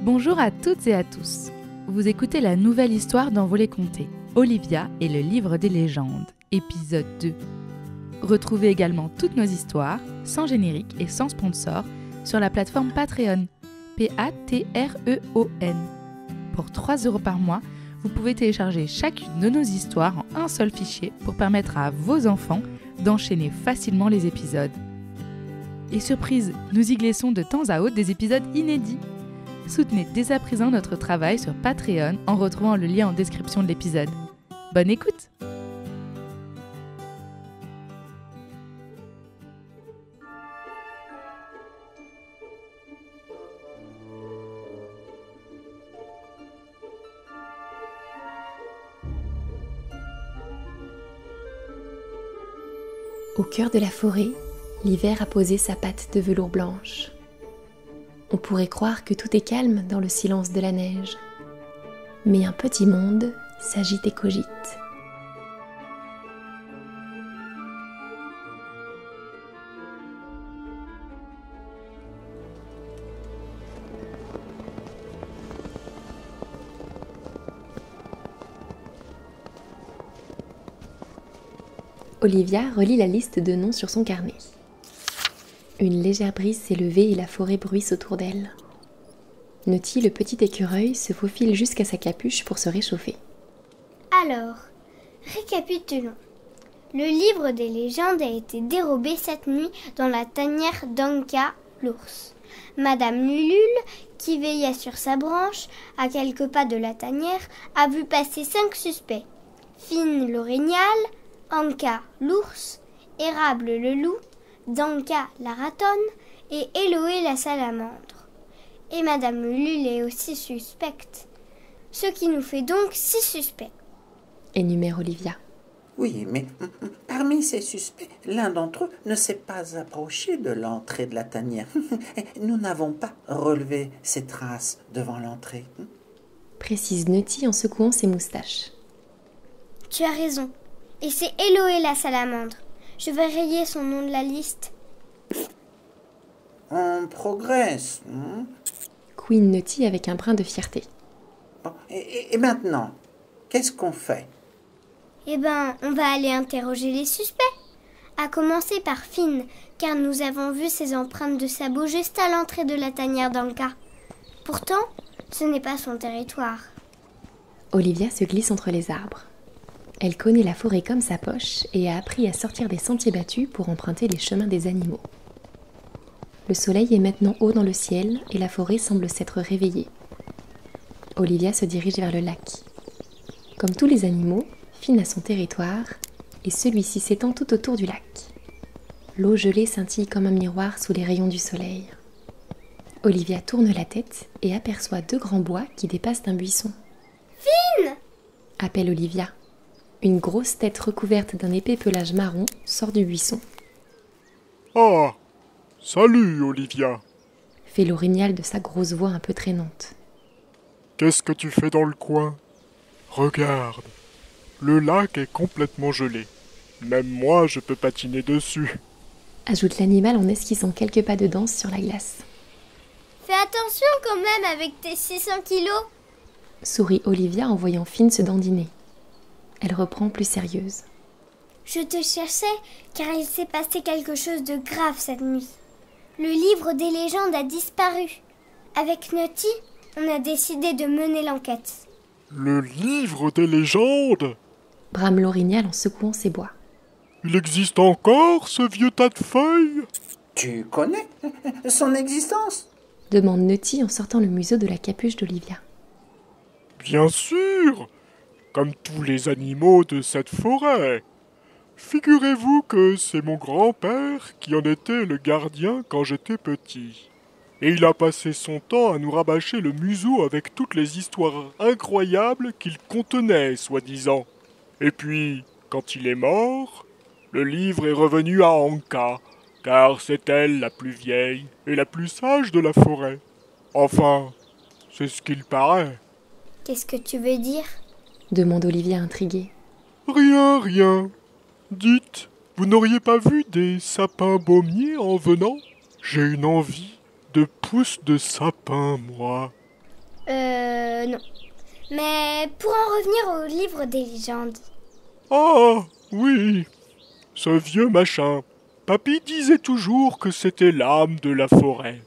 Bonjour à toutes et à tous. Vous écoutez la nouvelle histoire d'Envolée Conté, Olivia et le livre des légendes, épisode 2. Retrouvez également toutes nos histoires, sans générique et sans sponsor, sur la plateforme Patreon, Patreon. Pour 3 € par mois, vous pouvez télécharger chacune de nos histoires en un seul fichier pour permettre à vos enfants d'enchaîner facilement les épisodes. Et surprise, nous y glissons de temps à autre des épisodes inédits. Soutenez dès à présent notre travail sur Patreon en retrouvant le lien en description de l'épisode. Bonne écoute! Au cœur de la forêt, l'hiver a posé sa patte de velours blanche. On pourrait croire que tout est calme dans le silence de la neige. Mais un petit monde s'agite et cogite. Olivia relit la liste de noms sur son carnet. Une légère brise s'est levée et la forêt bruisse autour d'elle. Noti, le petit écureuil, se faufile jusqu'à sa capuche pour se réchauffer. Alors, récapitulons. Le livre des légendes a été dérobé cette nuit dans la tanière d'Anka, l'ours. Madame Lulule, qui veillait sur sa branche, à quelques pas de la tanière, a vu passer 5 suspects. Fine l'orignal, Anka l'ours, Érable le loup, Danka la ratonne et Éloé la salamandre. Et Madame Lulule est aussi suspecte. Ce qui nous fait donc 6 suspects. Énumère Olivia. Oui, mais parmi ces suspects, l'un d'entre eux ne s'est pas approché de l'entrée de la tanière. Nous n'avons pas relevé ces traces devant l'entrée. Précise Noti en secouant ses moustaches. Tu as raison. Et c'est Éloé la salamandre. Je vais rayer son nom de la liste. On progresse. Couine Noti avec un brin de fierté. Bon, et maintenant, qu'est-ce qu'on fait? Eh ben, on va aller interroger les suspects. À commencer par Fine, car nous avons vu ses empreintes de sabots juste à l'entrée de la tanière d'Anka. Pourtant, ce n'est pas son territoire. Olivia se glisse entre les arbres. Elle connaît la forêt comme sa poche et a appris à sortir des sentiers battus pour emprunter les chemins des animaux. Le soleil est maintenant haut dans le ciel et la forêt semble s'être réveillée. Olivia se dirige vers le lac. Comme tous les animaux, Fine a son territoire et celui-ci s'étend tout autour du lac. L'eau gelée scintille comme un miroir sous les rayons du soleil. Olivia tourne la tête et aperçoit 2 grands bois qui dépassent un buisson. « Fine !» appelle Olivia. Une grosse tête recouverte d'un épais pelage marron sort du buisson. « Ah, salut Olivia !» fait l'orignal de sa grosse voix un peu traînante. « Qu'est-ce que tu fais dans le coin ? Regarde, le lac est complètement gelé. Même moi, je peux patiner dessus. » ajoute l'animal en esquissant quelques pas de danse sur la glace. « Fais attention quand même avec tes 600 kilos !» sourit Olivia en voyant Fine se dandiner. Elle reprend plus sérieuse. « Je te cherchais car il s'est passé quelque chose de grave cette nuit. Le livre des légendes a disparu. Avec Noti, on a décidé de mener l'enquête. »« Le livre des légendes ?» brame l'orignal en secouant ses bois. « Il existe encore, ce vieux tas de feuilles ?» Tu connais son existence? demande Noti en sortant le museau de la capuche d'Olivia. « Bien sûr, comme tous les animaux de cette forêt. Figurez-vous que c'est mon grand-père qui en était le gardien quand j'étais petit. Et il a passé son temps à nous rabâcher le museau avec toutes les histoires incroyables qu'il contenait, soi-disant. Et puis, quand il est mort, le livre est revenu à Anka, car c'est elle la plus vieille et la plus sage de la forêt. Enfin, c'est ce qu'il paraît. » Qu'est-ce que tu veux dire ? demande Olivia intriguée. Rien. Dites, vous n'auriez pas vu des sapins baumiers en venant ? J'ai une envie de pousses de sapin, moi. Non. Mais pour en revenir au livre des légendes. Ah, oui, ce vieux machin. Papy disait toujours que c'était l'âme de la forêt.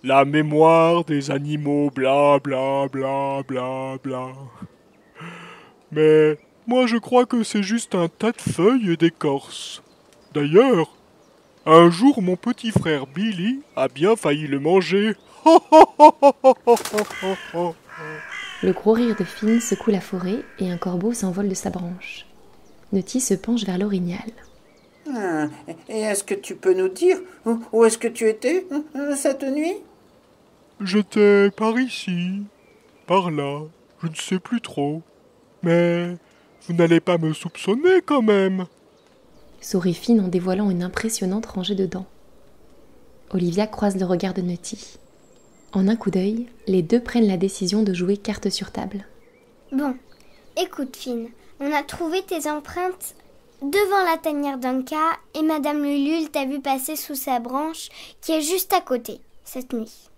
La mémoire des animaux, bla bla bla bla bla. Mais moi je crois que c'est juste un tas de feuilles et d'écorce. D'ailleurs, un jour mon petit frère Billy a bien failli le manger. Le gros rire de Finn secoue la forêt et un corbeau s'envole de sa branche. Nutty se penche vers l'orignal. Et est-ce que tu peux nous dire où est-ce que tu étais cette nuit? J'étais par ici, par là, je ne sais plus trop. Mais vous n'allez pas me soupçonner quand même. Sourit Finn en dévoilant une impressionnante rangée de dents. Olivia croise le regard de Nutty. En un coup d'œil, les deux prennent la décision de jouer carte sur table. Bon, écoute Finn, on a trouvé tes empreintes devant la tanière d'Anka et Madame Lulule t'a vu passer sous sa branche qui est juste à côté, cette nuit.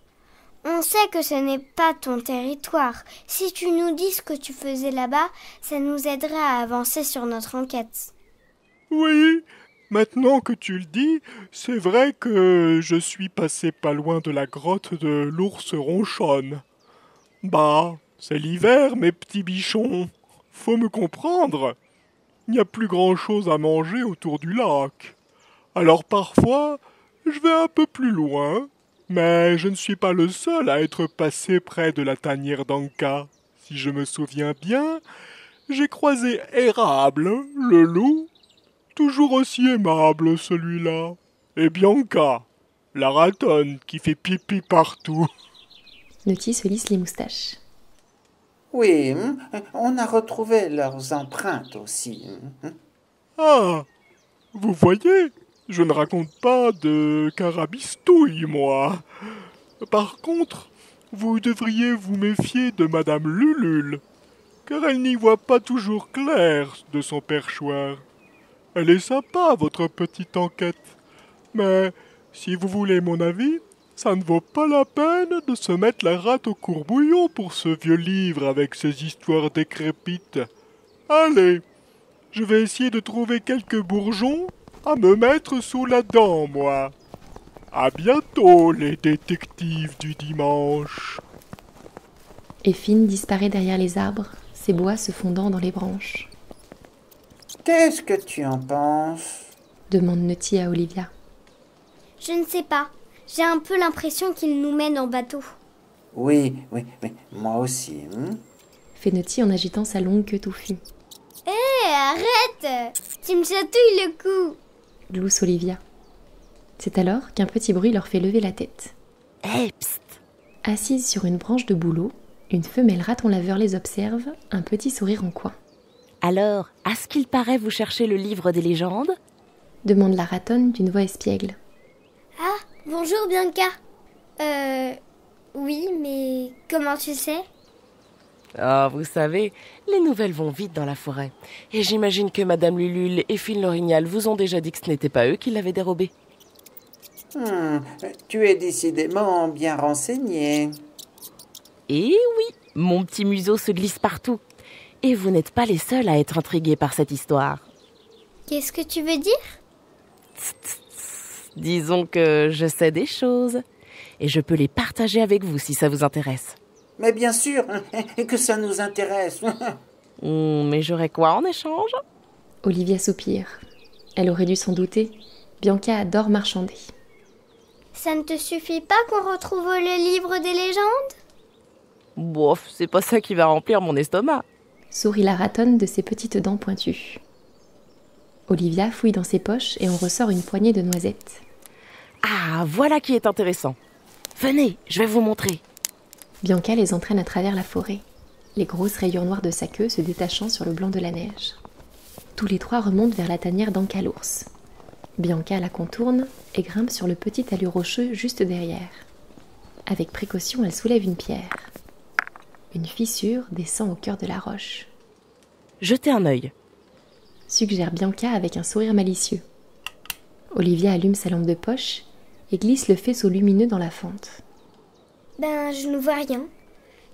On sait que ce n'est pas ton territoire. Si tu nous dis ce que tu faisais là-bas, ça nous aiderait à avancer sur notre enquête. Oui, maintenant que tu le dis, c'est vrai que je suis passé pas loin de la grotte de l'ours ronchonne. Bah, c'est l'hiver, mes petits bichons. Faut me comprendre. Il n'y a plus grand-chose à manger autour du lac. Alors parfois, je vais un peu plus loin. Mais je ne suis pas le seul à être passé près de la tanière d'Anka. Si je me souviens bien, j'ai croisé Érable, le loup, toujours aussi aimable celui-là, et Bianca, la ratonne qui fait pipi partout. Nutty se lisse les moustaches. Oui, on a retrouvé leurs empreintes aussi. Ah, vous voyez, je ne raconte pas de carabistouille, moi. Par contre, vous devriez vous méfier de Madame Lulule, car elle n'y voit pas toujours clair de son perchoir. Elle est sympa, votre petite enquête, mais si vous voulez mon avis, ça ne vaut pas la peine de se mettre la rate au courbouillon pour ce vieux livre avec ses histoires décrépites. Allez, je vais essayer de trouver quelques bourgeons à me mettre sous la dent, moi. À bientôt, les détectives du dimanche. Et Finn disparaît derrière les arbres, ses bois se fondant dans les branches. Qu'est-ce que tu en penses? Demande Nutty à Olivia. Je ne sais pas. J'ai un peu l'impression qu'il nous mène en bateau. Oui, moi aussi. Fait Nutty en agitant sa longue queue touffue. Hé, arrête! Tu me chatouilles le cou! Glousse Olivia. C'est alors qu'un petit bruit leur fait lever la tête. Hé, psst! Assise sur une branche de bouleau, une femelle raton laveur les observe, un petit sourire en coin. Alors, à ce qu'il paraît, vous cherchez le livre des légendes? Demande la ratonne d'une voix espiègle. Ah, bonjour Bianca. Oui, mais comment tu sais? Ah, vous savez, les nouvelles vont vite dans la forêt. Et j'imagine que Madame Lulule et Finn l'orignal vous ont déjà dit que ce n'était pas eux qui l'avaient dérobé. Tu es décidément bien renseigné. Et oui, mon petit museau se glisse partout. Et vous n'êtes pas les seuls à être intrigués par cette histoire. Qu'est-ce que tu veux dire? Disons que je sais des choses. Et je peux les partager avec vous si ça vous intéresse. Mais bien sûr, que ça nous intéresse. Mais j'aurais quoi en échange? Olivia soupire. Elle aurait dû s'en douter. Bianca adore marchander. Ça ne te suffit pas qu'on retrouve le livre des légendes? Bof, c'est pas ça qui va remplir mon estomac. Sourit la ratonne de ses petites dents pointues. Olivia fouille dans ses poches et en ressort une poignée de noisettes. Ah, voilà qui est intéressant. Venez, je vais vous montrer. Bianca les entraîne à travers la forêt, les grosses rayures noires de sa queue se détachant sur le blanc de la neige. Tous les trois remontent vers la tanière d'Anka l'ours. Bianca la contourne et grimpe sur le petit talus rocheux juste derrière. Avec précaution, elle soulève une pierre. Une fissure descend au cœur de la roche. Jetez un œil. Suggère Bianca avec un sourire malicieux. Olivia allume sa lampe de poche et glisse le faisceau lumineux dans la fente. Ben, je ne vois rien.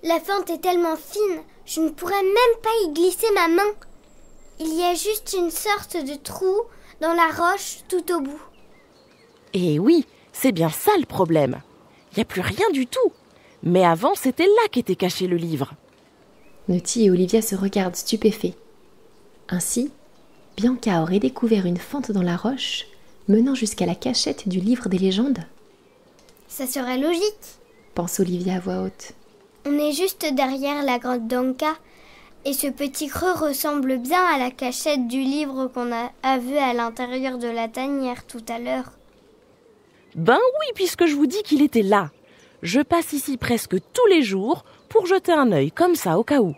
La fente est tellement fine, je ne pourrais même pas y glisser ma main. Il y a juste une sorte de trou dans la roche tout au bout. Et oui, c'est bien ça le problème. Il n'y a plus rien du tout. Mais avant, c'était là qu'était caché le livre. Nutty et Olivia se regardent stupéfaits. Ainsi, Bianca aurait découvert une fente dans la roche menant jusqu'à la cachette du livre des légendes. Ça serait logique. Pense Olivia à voix haute. On est juste derrière la grotte d'Anka et ce petit creux ressemble bien à la cachette du livre qu'on a vu à l'intérieur de la tanière tout à l'heure. Ben oui, puisque je vous dis qu'il était là. Je passe ici presque tous les jours pour jeter un œil comme ça au cas où.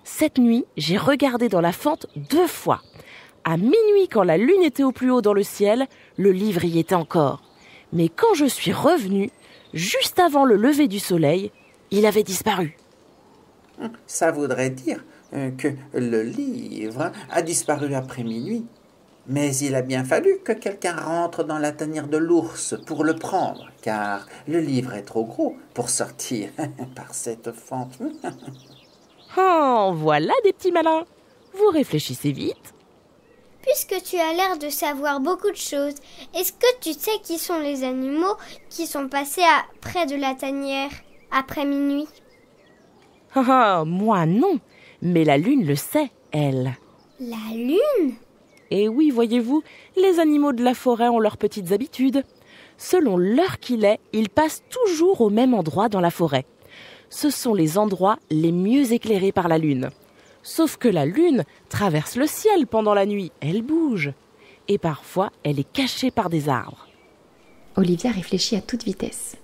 Cette nuit, j'ai regardé dans la fente 2 fois. À minuit, quand la lune était au plus haut dans le ciel, le livre y était encore. Mais quand je suis revenue, juste avant le lever du soleil, il avait disparu. Ça voudrait dire que le livre a disparu après minuit. Mais il a bien fallu que quelqu'un rentre dans la tanière de l'ours pour le prendre, car le livre est trop gros pour sortir par cette fente. Oh, voilà des petits malins. Vous réfléchissez vite. Puisque tu as l'air de savoir beaucoup de choses, est-ce que tu sais qui sont les animaux qui sont passés près de la tanière après minuit? Ah, moi non, mais la lune le sait, elle. La lune? Et oui, voyez-vous, les animaux de la forêt ont leurs petites habitudes. Selon l'heure qu'il est, ils passent toujours au même endroit dans la forêt. Ce sont les endroits les mieux éclairés par la lune. Sauf que la lune traverse le ciel pendant la nuit, elle bouge. Et parfois, elle est cachée par des arbres. Olivia réfléchit à toute vitesse.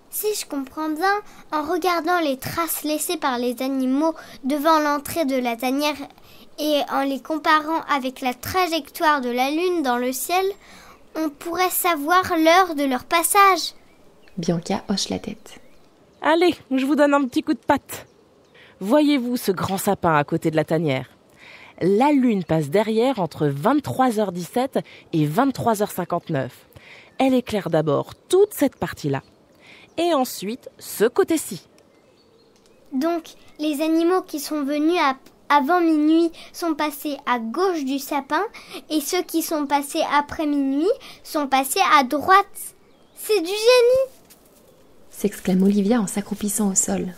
Si je comprends bien, en regardant les traces laissées par les animaux devant l'entrée de la tanière et en les comparant avec la trajectoire de la lune dans le ciel, on pourrait savoir l'heure de leur passage. Bianca hoche la tête. Allez, je vous donne un petit coup de patte. Voyez-vous ce grand sapin à côté de la tanière? La lune passe derrière entre 23h17 et 23h59. Elle éclaire d'abord toute cette partie-là. Et ensuite, ce côté-ci. Donc, les animaux qui sont venus avant minuit sont passés à gauche du sapin et ceux qui sont passés après minuit sont passés à droite. C'est du génie! S'exclame Olivia en s'accroupissant au sol.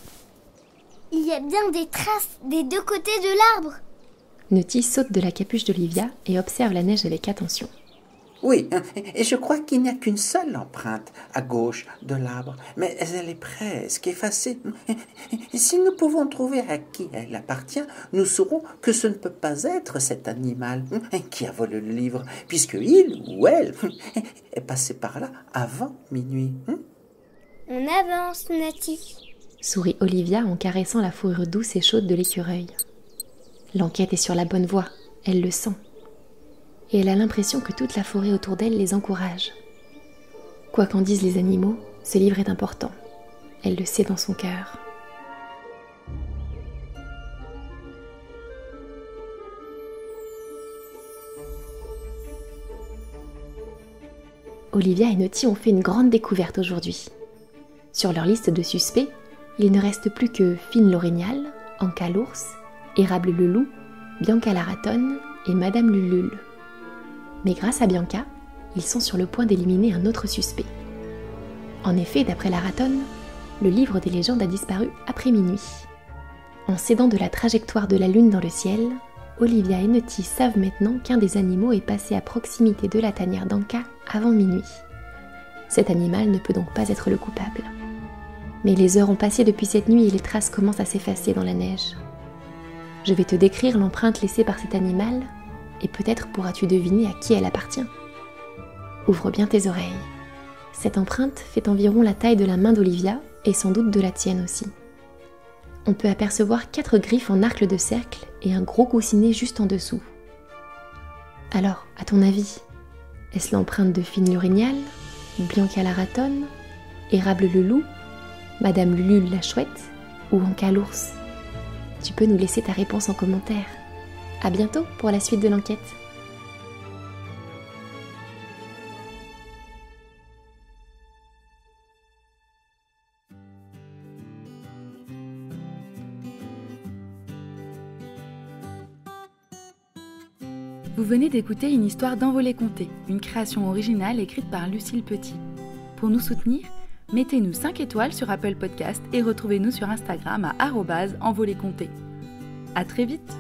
Il y a bien des traces des 2 côtés de l'arbre. Nutty saute de la capuche d'Olivia et observe la neige avec attention. Oui, et je crois qu'il n'y a qu'une seule empreinte à gauche de l'arbre, mais elle est presque effacée. Si nous pouvons trouver à qui elle appartient, nous saurons que ce ne peut pas être cet animal qui a volé le livre, puisque il ou elle est passé par là avant minuit. On avance, Nati. Sourit Olivia en caressant la fourrure douce et chaude de l'écureuil. L'enquête est sur la bonne voie, elle le sent. Et elle a l'impression que toute la forêt autour d'elle les encourage. Quoi qu'en disent les animaux, ce livre est important. Elle le sait dans son cœur. Olivia et Nutty ont fait une grande découverte aujourd'hui. Sur leur liste de suspects, il ne reste plus que Fine l'orignal, Anka l'ours, Érable le loup, Bianca la ratonne et Madame Lulule. Mais grâce à Bianca, ils sont sur le point d'éliminer un autre suspect. En effet, d'après la ratonne, le livre des légendes a disparu après minuit. En s'aidant de la trajectoire de la lune dans le ciel, Olivia et Nutty savent maintenant qu'un des animaux est passé à proximité de la tanière d'Anka avant minuit. Cet animal ne peut donc pas être le coupable. Mais les heures ont passé depuis cette nuit et les traces commencent à s'effacer dans la neige. Je vais te décrire l'empreinte laissée par cet animal et peut-être pourras-tu deviner à qui elle appartient. Ouvre bien tes oreilles. Cette empreinte fait environ la taille de la main d'Olivia et sans doute de la tienne aussi. On peut apercevoir 4 griffes en arc de cercle et un gros coussinet juste en dessous. Alors, à ton avis, est-ce l'empreinte de Fine l'orignal, Bianca la ratonne, Érable le loup, Madame Lulule la chouette ou Anka l'ours? Tu peux nous laisser ta réponse en commentaire. À bientôt pour la suite de l'enquête. Vous venez d'écouter une histoire d'Envolée Conté, une création originale écrite par Lucille Petit. Pour nous soutenir, mettez-nous 5 étoiles sur Apple Podcast et retrouvez-nous sur Instagram à @envoléeconté. À très vite!